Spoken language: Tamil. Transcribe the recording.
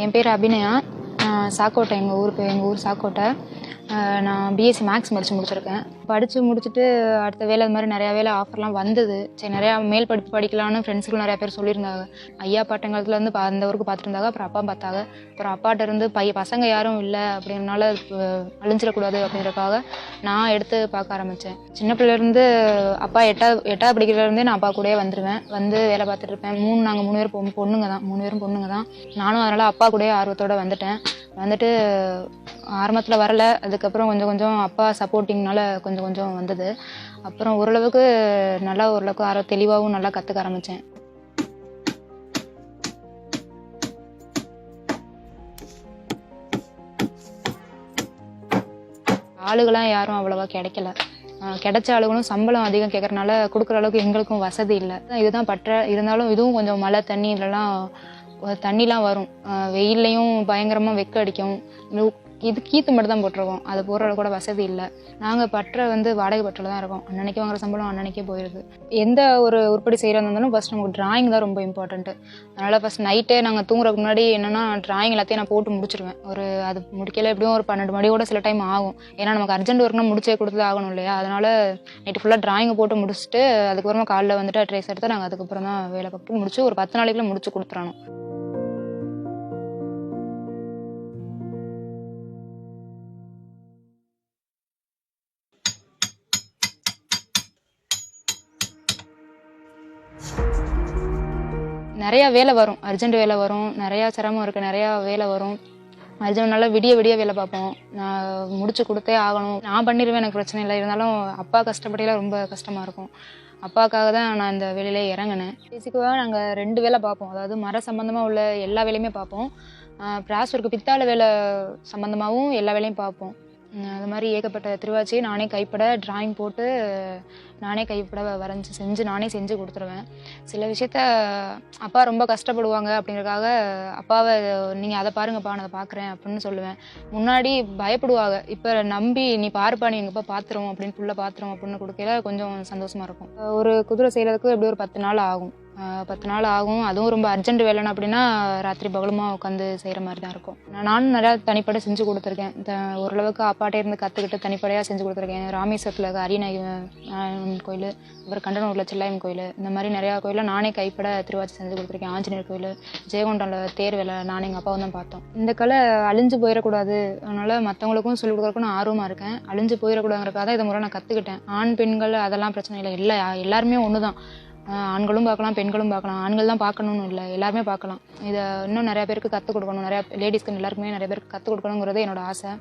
என் பேர் அபிநயா. நான் சாக்கோட்டை, எங்கள் ஊர் சாக்கோட்டை. நான் பிஎஸ்சி மேக்ஸ் முடிச்சிருக்கேன். படித்து முடிச்சுட்டு அடுத்த வேலை இது மாதிரி நிறையா வேலை ஆஃபர்லாம் வந்தது. சரி, நிறையா மேல் படிப்பு படிக்கலான்னு ஃப்ரெண்ட்ஸுக்குள்ள நிறையா பேர் சொல்லியிருந்தாங்க. ஐயா பாட்டங்காலத்துலேருந்து அந்த ஊருக்கு பார்த்துருந்தாங்க. அப்புறம் அப்பா பார்த்தாங்க. அப்புறம் அப்பாட்ட இருந்து பசங்க யாரும் இல்லை அப்படின்றனால அழிஞ்சிடக்கூடாது அப்படின்றக்காக நான் எடுத்து பார்க்க ஆரம்பித்தேன். சின்ன பிள்ளைலேருந்து அப்பா எட்டாவது படிக்கிறதுலேருந்தே நான் அப்பா கூடயே வந்துடுவேன். வந்து வேலை பார்த்துட்டு இருப்பேன். நாங்கள் 3 பேர் மூணு பேரும் பொண்ணுங்க தான். நானும் அதனால் அப்பா கூடயே ஆர்வத்தோடு வந்துட்டு ஆரம்பத்தில் வரலை. அதுக்கப்புறம் கொஞ்சம் கொஞ்சம் அப்பா சப்போர்ட்டிங்னால கொஞ்சம் கொஞ்சம் வந்தது. அப்புறம் ஓரளவுக்கு தெளிவாகவும் நல்லா கற்றுக்க ஆரம்பித்தேன். ஆளுகளாம் யாரும் அவ்வளோவா கிடைக்கல. கிடைச்ச ஆளுகளும் சம்பளம் அதிகம் கேட்குறனால கொடுக்குற அளவுக்கு எங்களுக்கும் வசதி இல்லை. இதுதான் இருந்தாலும் இதுவும் கொஞ்சம் மழை தண்ணி இல்லைலாம் தண்ணிலாம் வரும். வெயில்லையும் பயங்கரமாக வெக்க அடிக்கும். இது கீத்து மட்டும் தான் போட்டிருக்கோம். அது போடுற கூட வசதி இல்லை. நாங்கள் வாடகை பற்றில் தான் இருக்கோம். அன்னன்னைக்கு வாங்குற சம்பளம் அன்னன்னைக்கே போயிடுது. எந்த ஒரு உருப்படி செய்கிறதா இருந்தாலும் ஃபஸ்ட் நமக்கு டிராயிங் தான் ரொம்ப இம்பார்ட்டன்ட்டு. அதனால் ஃபஸ்ட் நைட்டே நாங்கள் தூங்குறதுக்கு முன்னாடி என்னென்னா டிராயிங் எல்லாத்தையும் நான் போட்டு முடிச்சிருவேன். அது முடிக்கல எப்படியும் ஒரு 12 மணியோட சில டைம் ஆகும். ஏன்னா நமக்கு அர்ஜென்ட் ஒர்க்னா முடிச்சே கொடுத்து ஆகணும் இல்லையா. அதனால் நைட்டு ஃபுல்லாக டிராயிங்கை போட்டு முடிச்சுட்டு அதுக்கப்புறமா காலைல வந்துட்டு ட்ரேஸ் எடுத்து நாங்கள் அதுக்கப்புறம் தான் வேலை பார்த்து முடிச்சு ஒரு 10 நாளைக்குள்ள முடிச்சு கொடுத்துறணும். நிறையா வேலை வரும், அர்ஜென்ட் வேலை வரும், நிறையா சிரமம் இருக்குது, நிறையா வேலை வரும். அர்ஜென்ட்னால விடிய வேலை பார்ப்போம். நான் முடிச்சு கொடுத்தே ஆகணும். நான் பண்ணிடுவேன், எனக்கு பிரச்சனை இல்லை. இருந்தாலும் அப்பா கஷ்டப்படையில ரொம்ப கஷ்டமாக இருக்கும். அப்பாவுக்காக தான் நான் இந்த வேலையிலே இறங்கினேன். பேசிக்காக நாங்கள் 2 வேலை பார்ப்போம். அதாவது மர சம்மந்தமாக உள்ள எல்லா வேலையுமே பார்ப்போம். பிராஸ் ஒர்க்கு பித்தாளை வேலை சம்மந்தமாகவும் எல்லா வேலையும் பார்ப்போம். அது மாதிரி ஏகப்பட்ட திருவாச்சியை நானே கைப்பட டிராயிங் போட்டு நானே கைப்பட வரைஞ்சி நானே செஞ்சு கொடுத்துருவேன். சில விஷயத்த அப்பா ரொம்ப கஷ்டப்படுவாங்க அப்படிங்கிறதுக்காக அப்பாவை நீங்கள் அதை பாருங்கப்பா, நான் அதை பார்க்குறேன் அப்படின்னு சொல்லுவேன். முன்னாடி பயப்படுவாங்க. இப்போ நம்பி நீ பாருப்பா, நீ எங்கப்பா பார்த்துருவோம் அப்படின்னு புள்ள பார்த்துருவோம் அப்படின்னு கொடுக்கல கொஞ்சம் சந்தோஷமாக இருக்கும். ஒரு குதிரை செய்கிறதுக்கு எப்படி ஒரு 10 நாள் ஆகும். 10 நாள் ஆகும். அதுவும் ரொம்ப அர்ஜென்ட் வேலைன்னு அப்படின்னா ராத்திரி பகலுமா உட்காந்து செய்கிற மாதிரி தான் இருக்கும். நானும் நிறையா தனிப்படை செஞ்சு கொடுத்துருக்கேன். ஓரளவுக்கு அப்பாட்டே இருந்து கற்றுக்கிட்டு தனிப்படையாக செஞ்சு கொடுத்துருக்கேன். ராமேஸ்வரத்தில் இருக்க அரியநாயகன் கோயில், அப்புறம் கண்டனூரில் செல்லாயம் கோயில், இந்த மாதிரி நிறையா கோயிலில் நானே கைப்பட திருவாச்சி செஞ்சு கொடுத்துருக்கேன். ஆஞ்சநேயர் கோயில், ஜெயகொண்டாவில் தேர் வேலை நானே எங்கள் அப்பாவும் தான் பார்த்தோம். இந்த கலை அழிஞ்சு போயிடக்கூடாது, அதனால் மற்றவங்களுக்கும் சொல்லிக் கொடுக்குறதுக்கும் நான் ஆர்வமாக இருக்கேன். அழிஞ்சு போயிடக்கூடாதுங்கிறக்காக தான் இதை முறை நான் கற்றுக்கிட்டேன். ஆண் பெண்கள் அதெல்லாம் பிரச்சனை இல்லை, எல்லாருமே ஒன்று தான். ஆண்களும் பார்க்கலாம், பெண்களும் பார்க்கலாம். ஆண்கள் தான் பார்க்கணுன்னு இல்லை, எல்லாருமே பார்க்கலாம். இதை இன்னும் நிறையா பேருக்கு கற்றுக் கொடுக்கணும். நிறையா லேடிஸ்க்கு எல்லாருக்குமே நிறைய பேருக்கு கற்றுக் கொடுக்கணுங்கிறது என்னோட ஆசை.